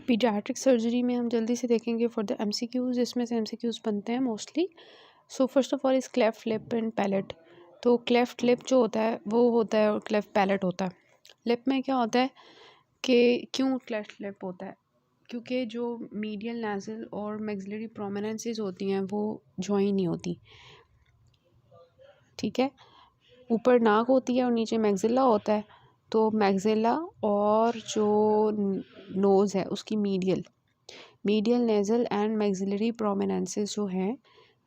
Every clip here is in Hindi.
पीडियाट्रिक सर्जरी में हम जल्दी से देखेंगे फॉर द एमसीक्यूज़, इसमें से एमसीक्यूज़ बनते हैं mostly. So first of all is cleft lip and palate. तो क्लेफ्ट लिप जो होता है वो होता है और क्लेफ्ट पैलेट होता है। लिप में क्या होता है कि क्यों क्लेफ्ट लिप होता है, क्योंकि जो मीडियल नाज़ल और मैक्सिलरी प्रोमिनेंसेस होती हैं वो जॉइन नहीं होती, ठीक है। ऊपर नाक होती है और नीचे मैक्सिला होता है, तो मैक्सिला और जो नोज़ है उसकी मीडियल नेज़ल एंड मैक्सिलरी प्रोमिनेंसेस जो हैं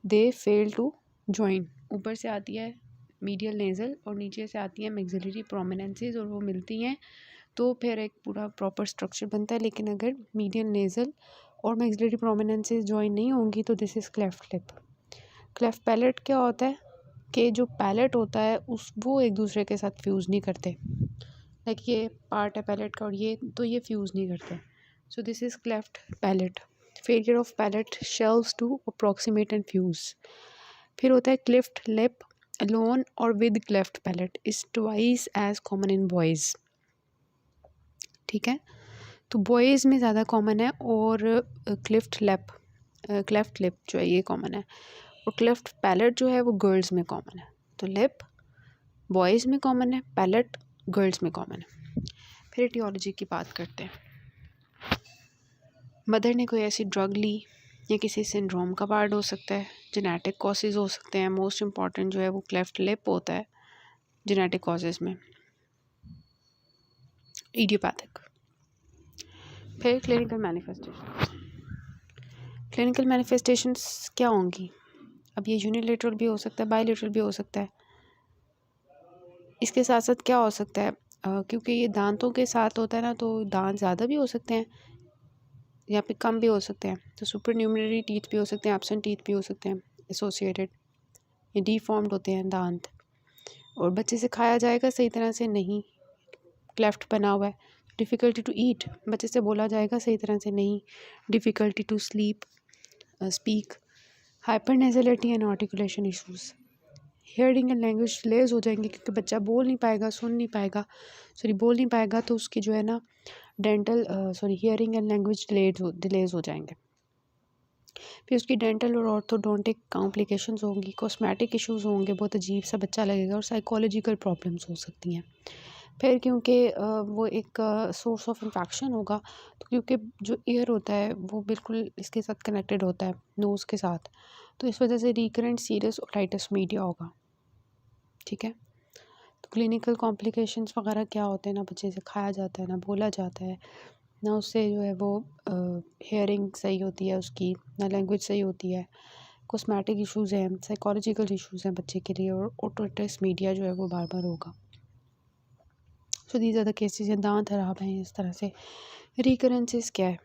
दे फेल टू जॉइन। ऊपर से आती है मीडियल नेज़ल और नीचे से आती है मैक्सिलरी प्रोमिनेंसेस और वो मिलती हैं तो फिर एक पूरा प्रॉपर स्ट्रक्चर बनता है। लेकिन अगर मीडियल नेज़ल और मैक्सिलरी प्रोमिनेंसेस जॉइन नहीं होंगी तो this is cleft lip. Cleft palate क्या होता है कि जो पैलेट होता है वो एक दूसरे के साथ फ्यूज़ नहीं करते। लाइक ये पार्ट है पैलेट का और ये फ्यूज़ नहीं करते। So this is cleft palate. Failure of palate shelves to approximate and fuse. फिर होता है क्लेफ्ट लिप अलोन और with cleft palate is twice as common in boys, ठीक है। तो बॉयज़ में ज़्यादा कॉमन है और क्लेफ्ट लिप जो है ये कॉमन है, और क्लेफ्ट पैलेट जो है वो गर्ल्स में कॉमन है। तो लिप बॉयज़ में कॉमन है, पैलेट गर्ल्स में कॉमन है। फिर एटियोलॉजी की बात करते हैं। मदर ने कोई ऐसी ड्रग ली या किसी सिंड्रोम का पार्ट हो सकता है, जेनेटिक कॉजेज़ हो सकते हैं। मोस्ट इम्पॉर्टेंट जो है वो क्लेफ्ट लिप होता है जेनेटिक कॉजेज़ में, इडियोपैथिक। फिर क्लिनिकल मैनिफेस्टेशंस क्या होंगी। अब ये यूनिलेटरल भी हो सकता है, बायलेटरल भी हो सकता है। इसके साथ साथ क्या हो सकता है, क्योंकि ये दांतों के साथ होता है ना, तो दांत ज़्यादा भी हो सकते हैं या फिर कम भी हो सकते हैं। तो सुपर न्यूमररी टीथ भी हो सकते हैं, एब्सेंट टीथ भी हो सकते हैं एसोसिएटेड। ये डीफॉर्म्ड होते हैं दांत, और बच्चे से खाया जाएगा सही तरह से नहीं, क्लेफ्ट बना हुआ है। डिफ़िकल्टी टू ईट, बच्चे से बोला जाएगा सही तरह से नहीं। Difficulty to speak, hypernasality and articulation issues. Hearing and language delays हो जाएंगे, क्योंकि बच्चा बोल नहीं पाएगा, बोल नहीं पाएगा, तो उसकी जो है ना हियरिंग एंड लैंग्वेज डिलेज हो जाएंगे। फिर उसकी डेंटल और ऑर्थोडोंटिक कॉम्प्लिकेशंस होंगी, कॉस्मेटिक इश्यूज़ होंगे, बहुत अजीब सा बच्चा लगेगा, और साइकोलॉजिकल प्रॉब्लम्स हो सकती हैं। फिर क्योंकि वो एक सोर्स ऑफ इन्फेक्शन होगा, तो क्योंकि जो एयर होता है वो बिल्कुल इसके साथ कनेक्टेड होता है नोज़ के साथ, तो इस वजह से रिकरेंट सीरियस ओटाइटिस मीडिया होगा, ठीक है। तो क्लिनिकल कॉम्प्लिकेशंस वगैरह क्या होते हैं ना, बच्चे से खाया जाता है ना बोला जाता है ना, उससे जो है वो हेयरिंग सही होती है उसकी, ना लैंग्वेज सही होती है, कॉस्मेटिक इश्यूज़ हैं, साइकोलॉजिकल इश्यूज़ हैं बच्चे के लिए, और ओटाइटिस मीडिया जो है वो बार बार होगा। So these are the cases हैं, दांत खराब हैं इस तरह से। रिकरेंसेस क्या है,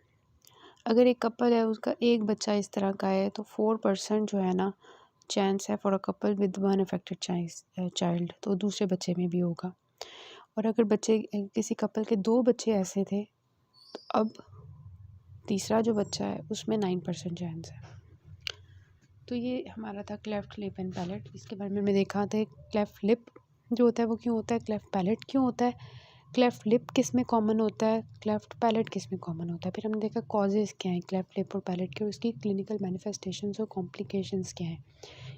अगर एक कपल है उसका एक बच्चा इस तरह का है तो 4% जो है ना चांस है for a couple with one affected child, तो दूसरे बच्चे में भी होगा। और अगर किसी कपल के 2 बच्चे ऐसे थे, तो अब तीसरा जो बच्चा है उसमें 9% चांस है। तो ये हमारा था क्लेफ्ट लिप एंड पैलेट। इसके बारे में हमने देखा था क्लेफ्ट लिप जो होता है वो क्यों होता है, क्लेफ्ट पैलेट क्यों होता है, क्लेफ्ट लिप किस में कॉमन होता है, क्लेफ्ट पैलेट किस में कॉमन होता है। फिर हमने देखा कॉजेज़ क्या हैं क्लेफ्ट लिप और पैलेट के, और इसकी क्लिनिकल मैनिफेस्टेशंस और कॉम्प्लिकेशंस क्या हैं।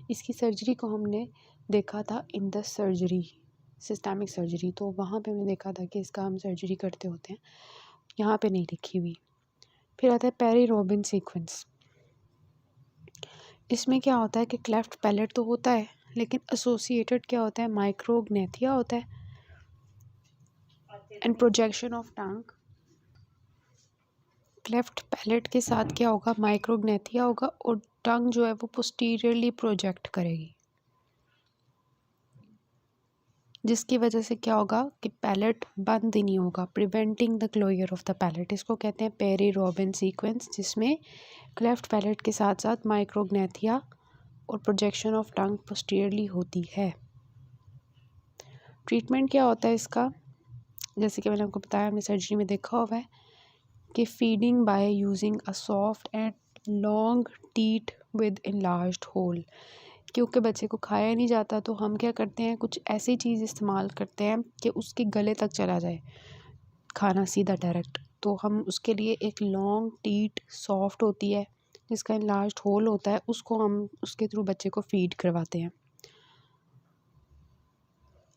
इसकी सर्जरी को हमने देखा था in the surgery, systemic surgery, तो वहाँ पे हमने देखा था कि इसका हम सर्जरी करते होते हैं, यहाँ पे नहीं लिखी हुई। फिर आता है पेरी रॉबिन सीक्वेंस। इसमें क्या होता है कि क्लेफ्ट पैलेट तो होता है, लेकिन एसोसिएटेड क्या होता है, माइक्रोग्नेथिया होता है and projection of tongue. Cleft palate के साथ क्या होगा, माइक्रोग्नेथिया होगा, और टंग जो है वो पोस्टीरियरली प्रोजेक्ट करेगी, जिसकी वजह से क्या होगा कि पैलेट बंद ही नहीं होगा, preventing the closure of the palate. इसको कहते हैं पेरी रॉबिन सीक्वेंस, जिसमें क्लेफ्ट पैलेट के साथ साथ माइक्रोग्नेथिया और प्रोजेक्शन ऑफ टंग पोस्टीरियरली होती है। ट्रीटमेंट क्या होता है इसका, जैसे कि मैंने आपको बताया, हमने सर्जरी में देखा हुआ है कि feeding by using a soft and long teeth with enlarged hole. क्योंकि बच्चे को खाया नहीं जाता तो हम क्या करते हैं, कुछ ऐसी चीज़ इस्तेमाल करते हैं कि उसके गले तक चला जाए खाना सीधा डायरेक्ट, तो हम उसके लिए एक लॉन्ग टीट सॉफ्ट होती है जिसका इनलार्ज्ड होल होता है, उसको हम उसके थ्रू बच्चे को फीड करवाते हैं।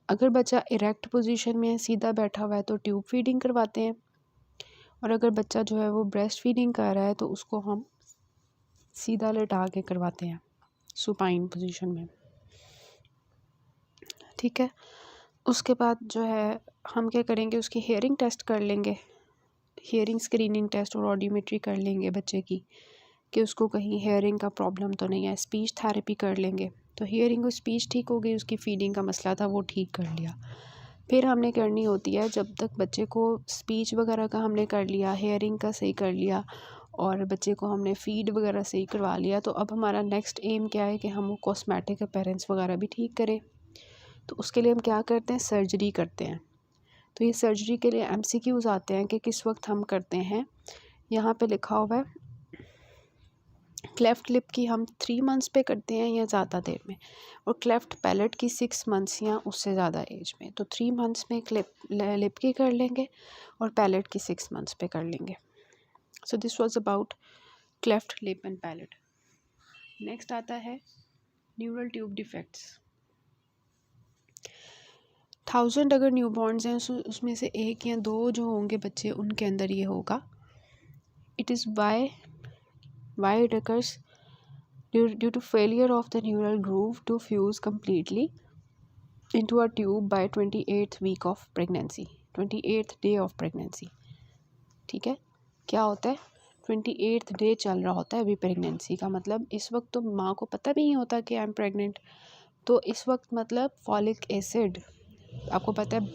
अगर बच्चा इरेक्ट पोजीशन में है, सीधा बैठा हुआ है, तो ट्यूब फीडिंग करवाते हैं। और अगर बच्चा जो है वो ब्रेस्ट फीडिंग कर रहा है तो उसको हम सीधा लेटा के करवाते हैं सुपाइन पोजीशन में। ठीक है, उसके बाद जो है हम क्या करेंगे, उसकी हेयरिंग टेस्ट कर लेंगे, हेयरिंग स्क्रीनिंग टेस्ट और ऑडियोमेट्री कर लेंगे बच्चे की कि उसको कहीं हेयरिंग का प्रॉब्लम तो नहीं है। स्पीच थेरेपी कर लेंगे, तो हियरिंग और स्पीच ठीक हो गई, उसकी फीडिंग का मसला था वो ठीक कर लिया। फिर हमने करनी होती है, जब तक बच्चे को स्पीच वगैरह का हमने कर लिया, हेयरिंग का सही कर लिया और बच्चे को हमने फ़ीड वगैरह सही करवा लिया, तो अब हमारा नेक्स्ट एम क्या है कि हम वो कॉस्मेटिक अपीयरेंस वगैरह भी ठीक करें। तो उसके लिए हम क्या करते हैं, सर्जरी करते हैं। तो ये सर्जरी के लिए MCQs आते हैं कि किस वक्त हम करते हैं। यहाँ पे लिखा हुआ है क्लेफ्ट लिप की हम 3 मंथ्स पे करते हैं या ज़्यादा देर में, और क्लेफ्ट पैलेट की 6 मंथ्स या उससे ज़्यादा एज में। तो 3 मंथ्स में लिप की कर लेंगे और पैलेट की 6 मंथ्स पे कर लेंगे। So this was about cleft lip and palate. Next आता है न्यूरल ट्यूब डिफेक्ट्स। 1000 अगर न्यूबॉर्न्स हैं उसमें से 1 या 2 जो होंगे बच्चे उनके अंदर ये होगा। It is why it occurs due to failure of the neural groove to fuse completely into a tube by 28th week of pregnancy, 28th day of pregnancy। ठीक है, क्या होता है, 28th डे चल रहा होता है अभी प्रेगनेंसी का, मतलब इस वक्त तो माँ को पता भी नहीं होता कि आई एम प्रेग्नेंट। तो इस वक्त मतलब फॉलिक एसिड आपको पता है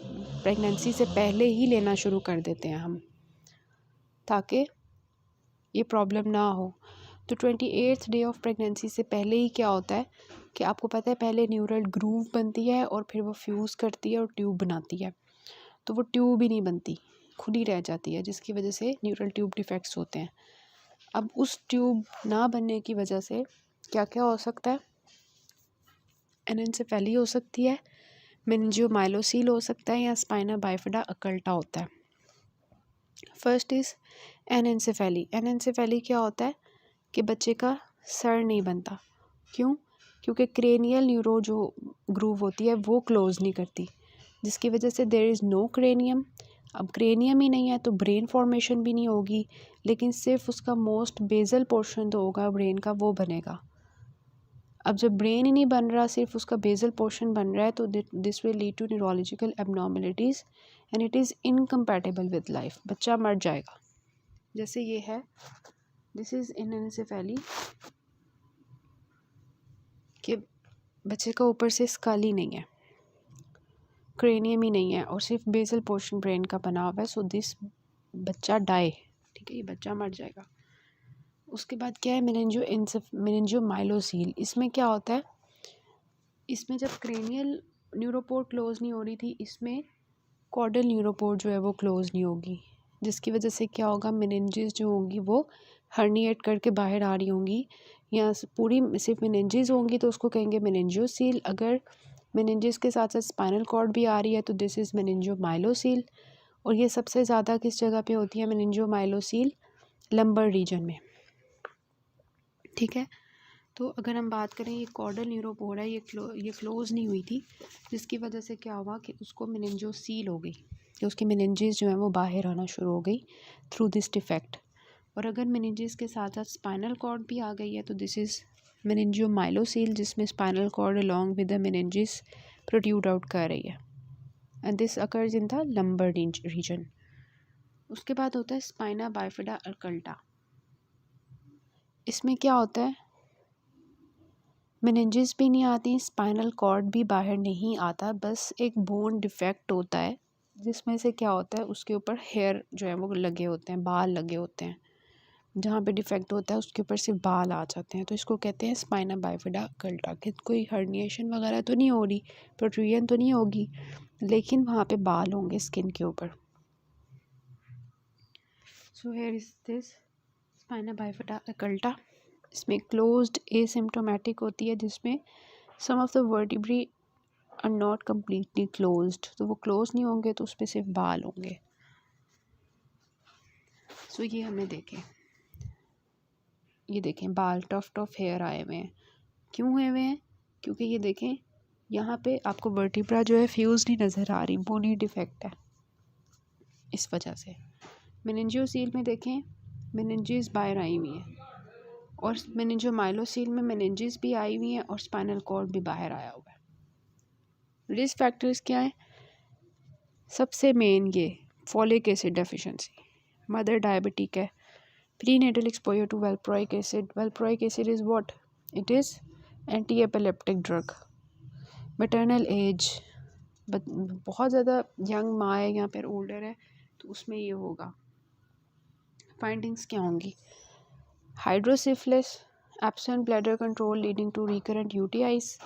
प्रेगनेंसी से पहले ही लेना शुरू कर देते हैं हम, ताकि ये प्रॉब्लम ना हो। तो 28th डे ऑफ प्रेगनेंसी से पहले ही क्या होता है कि आपको पता है पहले न्यूरल ग्रूव बनती है और फिर वो फ्यूज़ करती है और ट्यूब बनाती है। तो वो ट्यूब ही नहीं बनती, खुद ही रह जाती है, जिसकी वजह से न्यूरल ट्यूब डिफेक्ट्स होते हैं। अब उस ट्यूब ना बनने की वजह से क्या क्या हो सकता है, एनेंसेफेली हो सकती है, मेनिंजियोमाइलोसील हो सकता है, या स्पाइना बाइफिडा अकल्टा होता है। First is एनेंसेफेली। एनेंसेफेली क्या होता है कि बच्चे का सर नहीं बनता। क्यों? क्योंकि क्रेनियल न्यूरो जो ग्रूव होती है वो क्लोज नहीं करती, जिसकी वजह से देयर इज़ नो क्रेनियम। अब क्रेनियम ही नहीं है तो ब्रेन फॉर्मेशन भी नहीं होगी, लेकिन सिर्फ उसका मोस्ट बेसल पोर्शन तो होगा ब्रेन का, वो बनेगा। अब जब ब्रेन ही नहीं बन रहा, सिर्फ उसका बेसल पोर्शन बन रहा है, तो this will lead to neurological abnormalities and it is incompatible with life. बच्चा मर जाएगा। जैसे ये है, दिस इज़ एनेंसेफेली कि बच्चे का ऊपर से स्कल ही नहीं है, क्रेनियम ही नहीं है और सिर्फ बेसल पोर्शन ब्रेन का बना हुआ है। सो दिस बच्चा डाई, ठीक है, ये बच्चा मर जाएगा। उसके बाद क्या है, मेनिंजियोमाइलोसील। इसमें क्या होता है, इसमें जब क्रेनियल न्यूरोपोर्ट क्लोज नहीं हो रही थी, इसमें कॉर्डल न्यूरोपोर्ट जो है वो क्लोज नहीं होगी, जिसकी वजह से क्या होगा, मेनिंजेस जो होंगी वो हर्निएट करके बाहर आ रही होंगी, या पूरी सिर्फ मेनिंजेस होंगी तो उसको कहेंगे मेनिंजियोसील। अगर मेनिंजेस के साथ साथ स्पाइनल कॉर्ड भी आ रही है तो दिस इज़ मेनिंजियोमाइलोसील। और ये सबसे ज़्यादा किस जगह पे होती है मेनिंजियोमाइलोसील, लंबर रीजन में। ठीक है, तो अगर हम बात करें ये कॉर्डल न्यूरोपोर है, ये क्लोज नहीं हुई थी, जिसकी वजह से क्या हुआ कि उसको मेनिंजियोसील हो गई, कि उसकी मेनिंजेस जो है वो बाहर आना शुरू हो गई थ्रू दिस डिफेक्ट। और अगर मेनिंजेस के साथ साथ स्पाइनल कॉर्ड भी आ गई है तो दिस इज़ मेनिंजियोमाइलोसील, जिसमें spinal cord along with the meninges protrude out कर रही है, and this occurs in the lumbar region. उसके बाद होता है स्पाइना बाइफिडा अकल्टा। इसमें क्या होता है, मेनिंजेस भी नहीं आती, स्पाइनल कॉर्ड भी बाहर नहीं आता, बस एक बोन डिफेक्ट होता है, जिसमें से क्या होता है उसके ऊपर हेयर जो है वो लगे होते हैं, बाल लगे होते हैं। जहाँ पे डिफेक्ट होता है उसके ऊपर सिर्फ बाल आ जाते हैं, तो इसको कहते हैं स्पाइना बाइफिडा अकल्टा। कि कोई हर्निएशन वगैरह तो नहीं हो रही, प्रोट्रूजन तो नहीं होगी, लेकिन वहाँ पे बाल होंगे स्किन के ऊपर। So here is this spina bifida occulta. इसमें क्लोज्ड एसिम्प्टोमेटिक होती है, जिसमें some of the vertebrae are not completely closed, तो वो क्लोज नहीं होंगे तो उस पर सिर्फ बाल होंगे। सो ये हमें देखें, ये देखें बाल टफ हेयर आए हुए हैं। क्यों हुए हुए हैं? क्योंकि ये देखें यहाँ पे आपको वर्टिब्रा जो है फ्यूज नहीं नज़र आ रही, बोनी डिफेक्ट है इस वजह से। मेनिंजियोसील में देखें मेनिंजेस बाहर आई हुई है, और मेनिंजियोमाइलोसील में मेनिंजेस भी आई हुई हैं और स्पाइनल कॉर्ड भी बाहर आया हुआ है। रिस्क फैक्टर्स क्या है? सबसे मेन ये folic acid deficiency, mother diabetic है, prenatal exposure to valproic acid. Valproic acid is what? It is anti epileptic drug. Maternal age, बहुत ज़्यादा यंग माँ है या फिर ओल्डर है तो उसमें ये होगा। फाइंडिंग्स क्या होंगी? Hydrocephalus, absent bladder control leading to recurrent UTIs,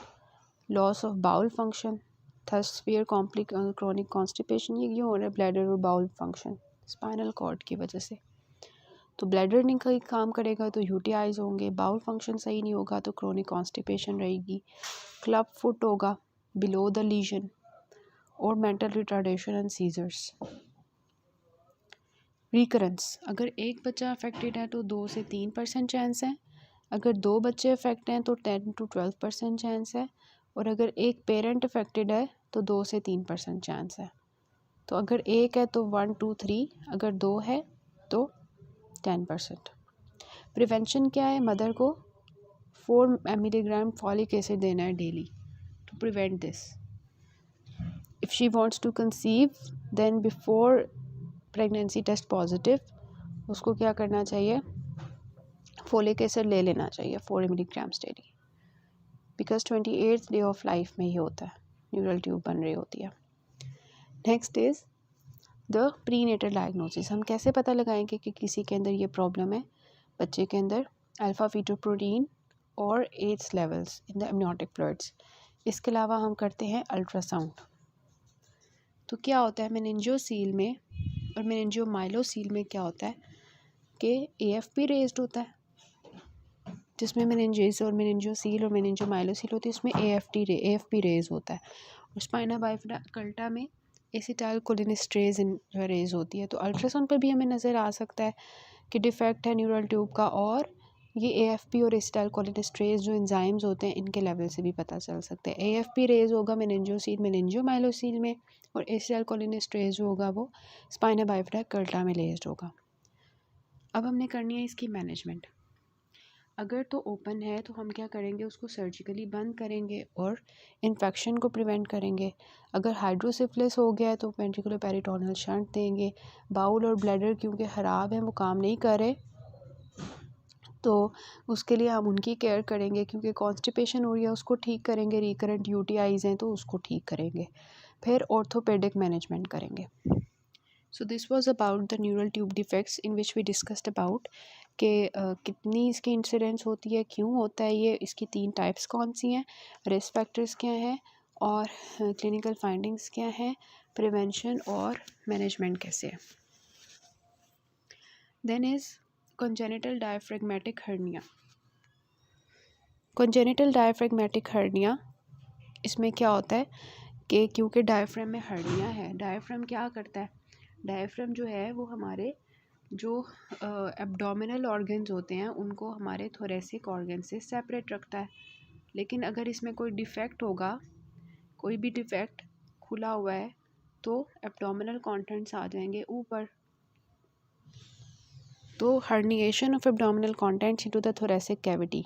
loss of bowel function, thus severe chronic constipation। ये क्यों हो रहा है? ब्लैडर और बाउल फंक्शन स्पाइनल कॉर्ड की वजह से। तो ब्लैडर नहीं कहीं काम करेगा तो यूटीआईज होंगे, बाउल फंक्शन सही नहीं होगा तो क्रोनिक कॉन्स्टिपेशन रहेगी, क्लब फुट होगा बिलो द लीजन, और mental retardation and seizures. Recurrence, अगर एक बच्चा अफेक्टेड है तो 2 से 3% चांस है, अगर 2 बच्चे अफेक्ट हैं तो 10 to 12% चांस है, और अगर एक पेरेंट अफेक्टेड है तो 2 से 3% चांस है। तो अगर एक है तो 1 2 3, अगर 2 है तो 10%। प्रिवेंशन क्या है? मदर को 4 मिलीग्राम फॉलिक एसिड देना है daily to prevent this. If she wants to conceive then before pregnancy test positive, उसको क्या करना चाहिए? फोलिक एसिड ले लेना चाहिए 4 milligrams daily, because 28th day of life में ही होता है, न्यूरल ट्यूब बन रही होती है। Next is the prenatal diagnosis. हम कैसे पता लगाएंगे कि किसी के अंदर ये प्रॉब्लम है? बच्चे के अंदर अल्फा फीटोप्रोटीन और aids levels in the amniotic fluids. इसके अलावा हम करते हैं अल्ट्रासाउंड। तो क्या होता है मेनिंजियोसील में और मेनिंजियोमाइलोसील में क्या होता है कि एएफपी रेज्ड होता है, जिसमें मेनिंजेस और मेनिंजियोसील और मेनिंजियोमाइलोसील होती है, इसमें एएफपी रेज होता है। और स्पाइना बाइफिडा कल्टा में एसिटाइलकोलिनेस्टेरेज रेज होती है। तो अल्ट्रासाउंड पर भी हमें नज़र आ सकता है कि डिफेक्ट है न्यूरल ट्यूब का, और ये एएफपी और एसिटाइलकोलिनेस्टेरेज जो एंजाइम्स होते हैं इनके लेवल से भी पता चल सकता है। एएफपी रेज होगा मेनिंजियोसील मेनिंजियोमाइलोसील में, और एसिटाइलकोलिनेस्टेरेज जो होगा वो स्पाइना बाइफिडा कल्टा में रेज्ड होगा। अब हमने करनी है इसकी मैनेजमेंट। अगर तो ओपन है तो हम क्या करेंगे? उसको सर्जिकली बंद करेंगे और इन्फेक्शन को प्रिवेंट करेंगे। अगर हाइड्रोसिफिलिस हो गया है तो वेंट्रिकुलर पेरिटोनियल शंट देंगे। बाउल और ब्लैडर क्योंकि ख़राब है, वो काम नहीं कर रहे, तो उसके लिए हम उनकी केयर करेंगे। क्योंकि कॉन्स्टिपेशन हो रही है उसको ठीक करेंगे, रिकरेंट यूटीआईज हैं तो उसको ठीक करेंगे। फिर ऑर्थोपेडिक मैनेजमेंट करेंगे। So this was about the neural tube defects in which we discussed about कि कितनी इसकी इंसिडेंस होती है, क्यों होता है ये, इसकी 3 टाइप्स कौन सी हैं, रिस्क फैक्टर्स क्या हैं, और क्लिनिकल फाइंडिंग्स क्या हैं, प्रिवेंशन और मैनेजमेंट कैसे है। Then is congenital diaphragmatic hernia. Congenital diaphragmatic hernia, इसमें क्या होता है कि क्योंकि डायफ्राम में हर्निया है, डायफ्राम क्या करता है? डायफ्राम जो है वो हमारे जो एब्डोमिनल ऑर्गन्स होते हैं उनको हमारे थोरेसिक ऑर्गन से सेपरेट रखता है। लेकिन अगर इसमें कोई डिफेक्ट होगा, कोई भी डिफेक्ट खुला हुआ है, तो एब्डोमिनल कंटेंट्स आ जाएंगे ऊपर। तो herniation of abdominal contents into the thoracic cavity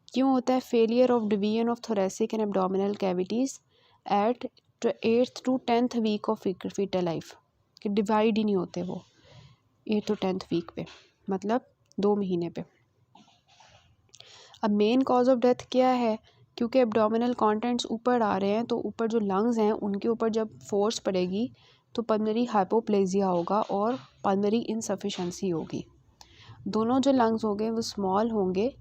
क्यों होता है? Failure of division of thoracic and abdominal cavities at 8th to 10th week of fetal life, कि डिवाइड ही नहीं होते वो 8th to 10th वीक पे, मतलब 2 महीने पे। अब मेन कॉज ऑफ डेथ क्या है? क्योंकि एब्डोमिनल कंटेंट्स ऊपर आ रहे हैं, तो ऊपर जो लंग्स हैं उनके ऊपर जब फोर्स पड़ेगी तो पल्मोनरी हाइपोप्लेजिया होगा और पल्मोनरी इनसफिशेंसी होगी। दोनों जो लंग्स होंगे वो स्मॉल होंगे,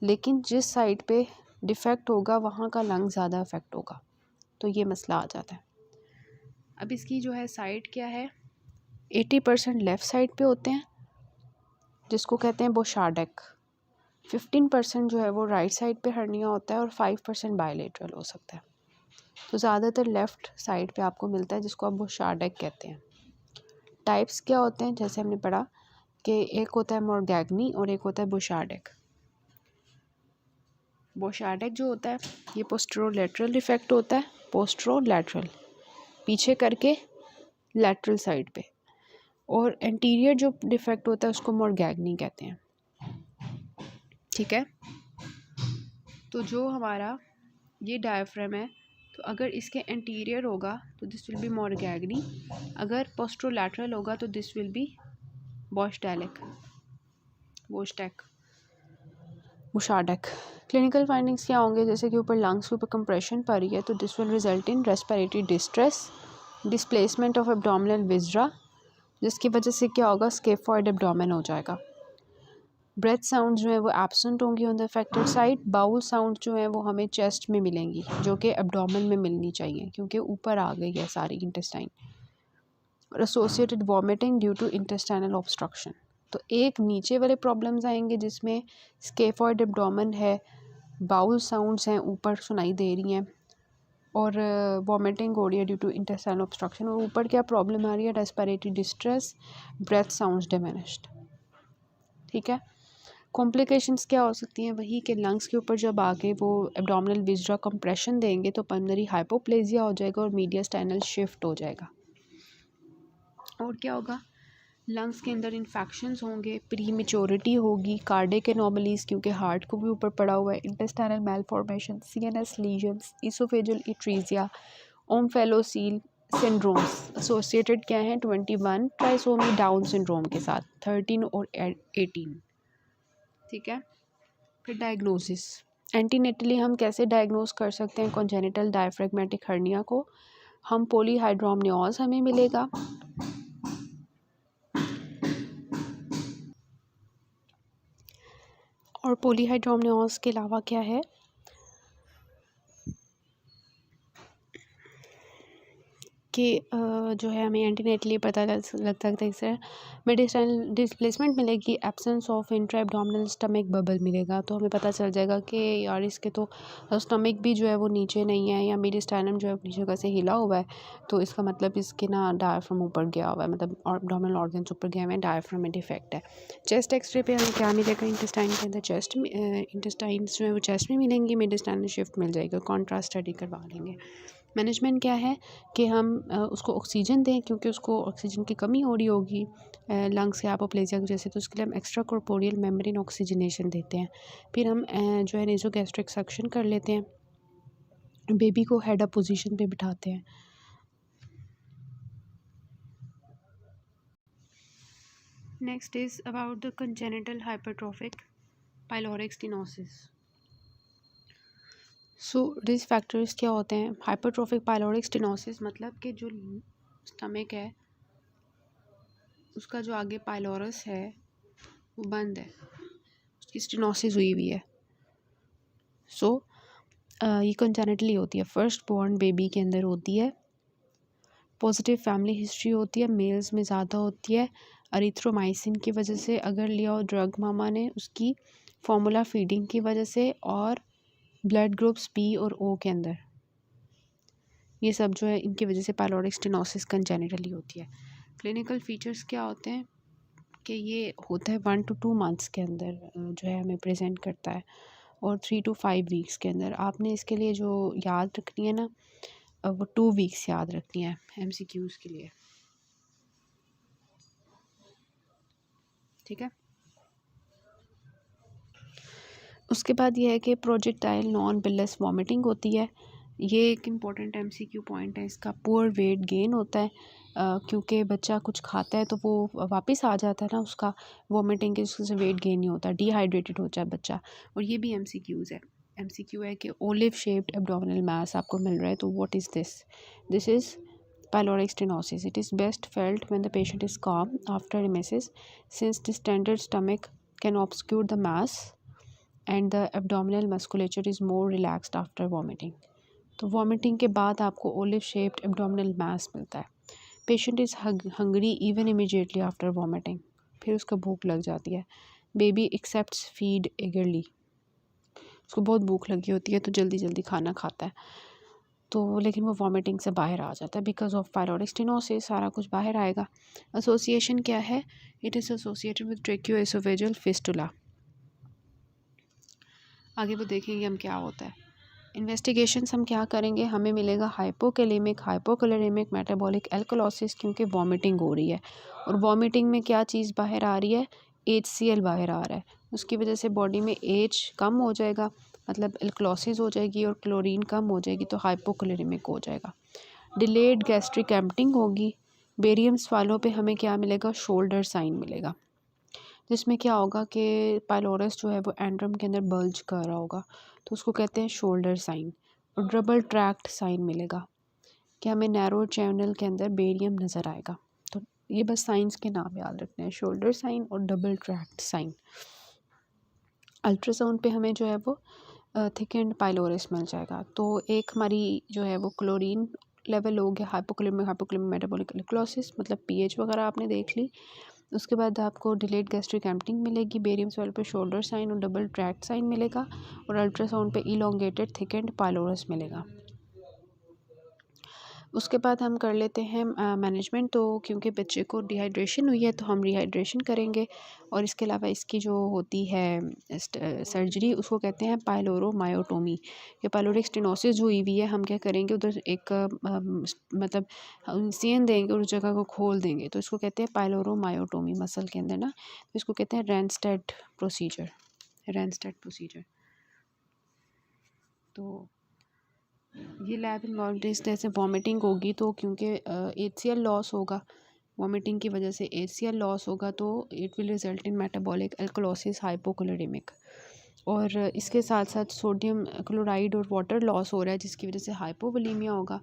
लेकिन जिस साइड पे डिफेक्ट होगा वहाँ का लंग ज़्यादा अफेक्ट होगा, तो ये मसला आ जाता है। अब इसकी जो है साइड क्या है? 80% लेफ़्ट साइड पे होते हैं जिसको कहते हैं बोशार्डेक, 15% जो है वो राइट साइड पे हर्निया होता है, और 5% बायलेटरल हो सकता है। तो ज़्यादातर लेफ़्ट साइड पे आपको मिलता है जिसको आप बोशार्डेक कहते हैं। टाइप्स क्या होते हैं, जैसे हमने पढ़ा कि एक होता है मोरगैग्नी और एक होता है बुशार्डिक। बुशार्डिक जो होता है ये पोस्टेरोलैटरल डिफेक्ट होता है, पोस्टेरोलैटरल पीछे करके लैटरल साइड पे, और एंटीरियर जो डिफेक्ट होता है उसको मोरगैग्नी कहते हैं। ठीक है, तो जो हमारा ये डायफ्राम है, तो अगर इसके एंटीरियर होगा तो दिस विल बी मोरगैग्नी, अगर पोस्टेरोलैटरल होगा तो this will be Bochdalek. Bochdalek clinical findings क्या होंगे, जैसे कि ऊपर लंग्स के ऊपर कंप्रेशन पड़ रही है तो this will result in respiratory distress, displacement of abdominal viscera, जिसकी वजह से क्या होगा, स्केफॉइड एब्डोमेन हो जाएगा। ब्रेथ साउंड जो है वो एब्सेंट होंगी on the affected side. Bowel sound जो है वो हमें चेस्ट में मिलेंगी, जो कि एब्डोमेन में मिलनी चाहिए क्योंकि ऊपर आ गई है सारी इंटेस्टाइन। और associated vomiting due to intestinal obstruction. तो एक नीचे वाले प्रॉब्लम्स आएंगे जिसमें स्केफॉइड एब्डोमेन है, बाउल साउंड्स हैं ऊपर सुनाई दे रही हैं, और वॉमिटिंग हो रही है ड्यू टू इंटेस्टाइनल ऑब्स्ट्रक्शन। और ऊपर क्या प्रॉब्लम आ रही है, respiratory distress, breath sounds diminished. ठीक है, कॉम्प्लिकेशंस क्या हो सकती हैं, वही कि लंग्स के ऊपर जब आगे वो एब्डोमिनल विजरा कंप्रेशन देंगे तो पल्मोनरी हाइपोप्लेजिया हो जाएगा और मीडियास्टाइनल शिफ्ट हो जाएगा। और क्या होगा, लंग्स के अंदर इन्फेक्शंस होंगे, प्री मेच्योरिटी होगी, कार्डियक एनोमलीज क्योंकि हार्ट को भी ऊपर पड़ा हुआ है, intestinal malformation, CNS lesions, oesophageal atresia, omphalocele syndromes associated क्या हैं, 21 ट्राइसोमी डाउन सिंड्रोम के साथ, 13 और 18। ठीक है, फिर डायग्नोसिस, एंटीनेटली हम कैसे डायग्नोस कर सकते हैं कॉन्जेनिटल डायफ्रेगमेटिक हर्निया को, हम पॉलीहाइड्रोमनियोज हमें मिलेगा, और पॉलीहाइड्रोमनियोज के अलावा क्या है कि जो है हमें एंटीनेटली पता लगता है कि मेडिस्टाइनल डिस्प्लेसमेंट मिलेगी, absence of intra abdominal stomach bubble मिलेगा, तो हमें पता चल जाएगा कि यार इसके तो स्टमक भी जो है वो नीचे नहीं है, या मेडिस्टाइनम जो है अपनी जगह से हिला हुआ है, तो इसका मतलब इसके ना डायफ्राम ऊपर गया हुआ है, मतलब एब्डोमिनल ऑर्गन्स ऊपर गए हुए हैं, डायफ्राम में डिफेक्ट है। चेस्ट एक्सरे पे हमें क्या मिलेगा, इंटेस्टाइन के अंदर चेस्ट में इंटेस्टाइन्स जो है वो चेस्ट में मिलेंगी, मेडिस्टाइनल शिफ्ट मिल जाएगा, कॉन्ट्रास्ट स्टडी करवा लेंगे। मैनेजमेंट क्या है कि हम उसको ऑक्सीजन दें क्योंकि उसको ऑक्सीजन की कमी हो रही होगी लंग्स के हाइपोप्लेजिया की वजह से, तो उसके लिए हम एक्स्ट्रा कॉर्पोरियल मेम्ब्रेन ऑक्सीजनेशन देते हैं। फिर हम जो है नेज़ोगैस्ट्रिक सक्शन कर लेते हैं, बेबी को हेड अप पोजीशन पे बिठाते हैं। Next is about the congenital hypertrophic pyloric stenosis. So risk factors क्या होते हैं, हाइपरट्रोफिक पाइलोरिक स्टेनोसिस मतलब कि जो स्टमक है उसका जो आगे पाइलोरस है वो बंद है, उसकी स्टेनोसिस हुई हुई है। सो ये कंजेनिटली होती है, फर्स्ट बॉर्न बेबी के अंदर होती है, पॉजिटिव फैमिली हिस्ट्री होती है, मेल्स में ज़्यादा होती है, एरिथ्रोमाइसिन की वजह से अगर लिया हो ड्रग मामा ने, उसकी फार्मूला फीडिंग की वजह से, और ब्लड ग्रुप्स बी और ओ के अंदर, ये सब जो है इनकी वजह से पाइलोरिक स्टेनोसिस कंजेनिटली होती है। क्लिनिकल फीचर्स क्या होते हैं कि ये होता है 1 to 2 मंथ्स के अंदर जो है हमें प्रेजेंट करता है, और 3 to 5 वीक्स के अंदर। आपने इसके लिए जो याद रखनी है ना, वो 2 वीक्स याद रखनी है MCQs के लिए। ठीक है, उसके बाद ये है कि प्रोजेक्टाइल नॉन बिलस वॉमिटिंग होती है, ये एक इम्पॉर्टेंट MCQ पॉइंट है इसका। पुअर वेट गेन होता है क्योंकि बच्चा कुछ खाता है तो वो वापस आ जाता है ना, उसका वॉमिटिंग के उससे वेट गेन नहीं होता, डिहाइड्रेटेड हो जाए बच्चा। और ये भी MCQs है, MCQ है कि ओलिव शेप्ड एब्डोमिनल मास आपको मिल रहा है, तो what is this, this is pyloric stenosis. It is best felt when the patient is calm after emesis, since the standard stomach can obscure the mass and the abdominal musculature is more relaxed after vomiting. तो वॉमिटिंग के बाद आपको ओलिव शेप्ड एब्डोमिनल मास मिलता है। Patient is hungry even immediately after vomiting, फिर उसको भूख लग जाती है। बेबी एक्सेप्ट्स फीड एगरली, उसको बहुत भूख लगी होती है तो जल्दी जल्दी खाना खाता है। तो लेकिन वो वॉमिटिंग से बाहर आ जाता है बिकॉज ऑफ पायलोरिक स्टेनोसिस, सारा कुछ बाहर आएगा। एसोसिएशन क्या है? It is associated with tracheoesophageal fistula. आगे वो देखेंगे हम क्या होता है। इन्वेस्टिगेशंस हम क्या करेंगे, हमें मिलेगा हाइपोकैलेमिक, हाइपोकैलोरेमिक, मेटाबॉलिक एल्कलोसिस, क्योंकि वॉमिटिंग हो रही है और वॉमिटिंग में क्या चीज़ बाहर आ रही है? HCl बाहर आ रहा है। उसकी वजह से बॉडी में H कम हो जाएगा, मतलब एल्कलोसिस हो जाएगी और क्लोरीन कम हो जाएगी, तो हाइपोकैलोरेमिक हो जाएगा। डिलेड गैस्ट्रिक एम्पटिंग होगी। बेरियम्स वालों पे हमें क्या मिलेगा? शोल्डर साइन मिलेगा, जिसमें क्या होगा कि पायलोरस जो है वो एंड्रम के अंदर बल्ज कर रहा होगा, तो उसको कहते हैं शोल्डर साइन। और डबल ट्रैक्ट साइन मिलेगा कि हमें नैरो चैनल के अंदर बेरियम नज़र आएगा। तो ये बस साइंस के नाम याद रखने हैं, शोल्डर साइन और डबल ट्रैक्ट साइन। अल्ट्रासाउंड पे हमें जो है वो थिकेंड पाइलोरस मिल जाएगा। तो एक हमारी जो है वो क्लोरीन लेवल हो गया, हाइपोक्लेमिक मेटाबॉलिक एल्कलोसिस, मतलब पीएच वगैरह आपने देख ली। उसके बाद आपको डिलेड गैस्ट्रिक एम्पटिंग मिलेगी, बेरियम सॉइल पे शोल्डर साइन और डबल ट्रैक्ट साइन मिलेगा, और अल्ट्रासाउंड पे इलोंगेटेड थिकेंड पाइलोरस मिलेगा। उसके बाद हम कर लेते हैं मैनेजमेंट। तो क्योंकि बच्चे को डिहाइड्रेशन हुई है तो हम रिहाइड्रेशन करेंगे, और इसके अलावा इसकी जो होती है सर्जरी, उसको कहते हैं पाइलोरोमायोटोमी। ये पाइलोरिक स्टेनोसिस जो हुई हुई है, हम क्या करेंगे, उधर एक मतलब सीन देंगे और उस जगह को खोल देंगे, तो इसको कहते हैं पाइलोरोमायोटोमी मसल के अंदर ना, तो इसको कहते हैं रैनस्टेड प्रोसीजर। तो ये लैब इन्वॉल्व जैसे वॉमिटिंग होगी, तो क्योंकि HCl लॉस होगा, वॉमिटिंग की वजह से HCl लॉस होगा, तो it will result in metabolic alkalosis, hypochloraemic. और इसके साथ साथ सोडियम क्लोराइड और वाटर लॉस हो रहा है, जिसकी वजह से हाइपोवोलीमिया होगा।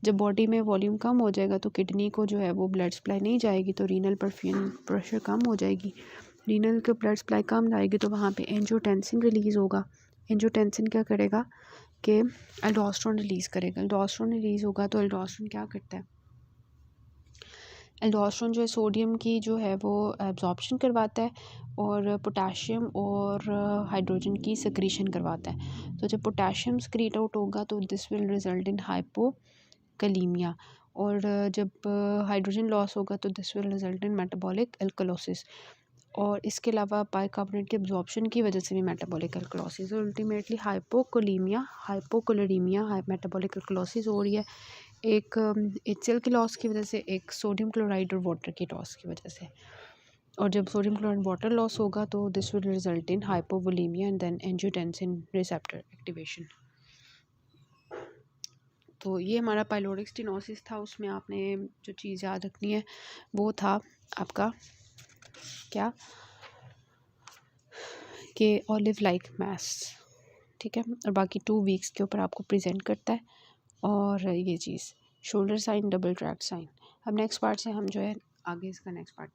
जब बॉडी में वॉल्यूम कम हो जाएगा तो किडनी को जो है वो ब्लड सप्लाई नहीं जाएगी, तो रीनल परफ्यूजन प्रेशर कम हो जाएगी। रीनल के ब्लड सप्लाई कम जाएगी तो वहाँ पे एंजियोटेंसिन रिलीज़ होगा। एंजियोटेंसिन क्या करेगा कि एल्डोस्टेरोन रिलीज़ करेगा। एल्डोस्टेरोन रिलीज़ होगा तो एल्डोस्टेरोन क्या करता है? एल्डोस्टेरोन जो है सोडियम की जो है वो एब्जॉर्प्शन करवाता है, और पोटेशियम और हाइड्रोजन की सेक्रीशन करवाता है। तो जब पोटेशियम सेक्रीट आउट होगा तो this will result in hypokalaemia, और जब हाइड्रोजन लॉस होगा तो this will result in metabolic alkalosis. और इसके अलावा बाइकार्बोनेट के एब्जॉर्प्शन की वजह से भी मेटाबॉलिक एल्कलोसिस, और अल्टीमेटली हाइपोकोलेमीया मेटाबॉलिक एल्कलोसिस हो रही है, एक HCl की लॉस की वजह से, एक सोडियम क्लोराइड और वाटर की लॉस की वजह से। और जब सोडियम क्लोराइड वाटर लॉस होगा तो this will result in hypovolemia and then angiotensin receptor activation. तो ये हमारा पाइलोरिक स्टेनोसिस था। उसमें आपने जो चीज़ याद रखनी है वो था आपका क्या, कि ऑलिव लाइक मैस, ठीक है। और बाकी 2 वीक्स के ऊपर आपको प्रेजेंट करता है, और ये चीज़ shoulder sign, double tract sign. अब नेक्स्ट पार्ट से हम जो है आगे इसका नेक्स्ट पार्ट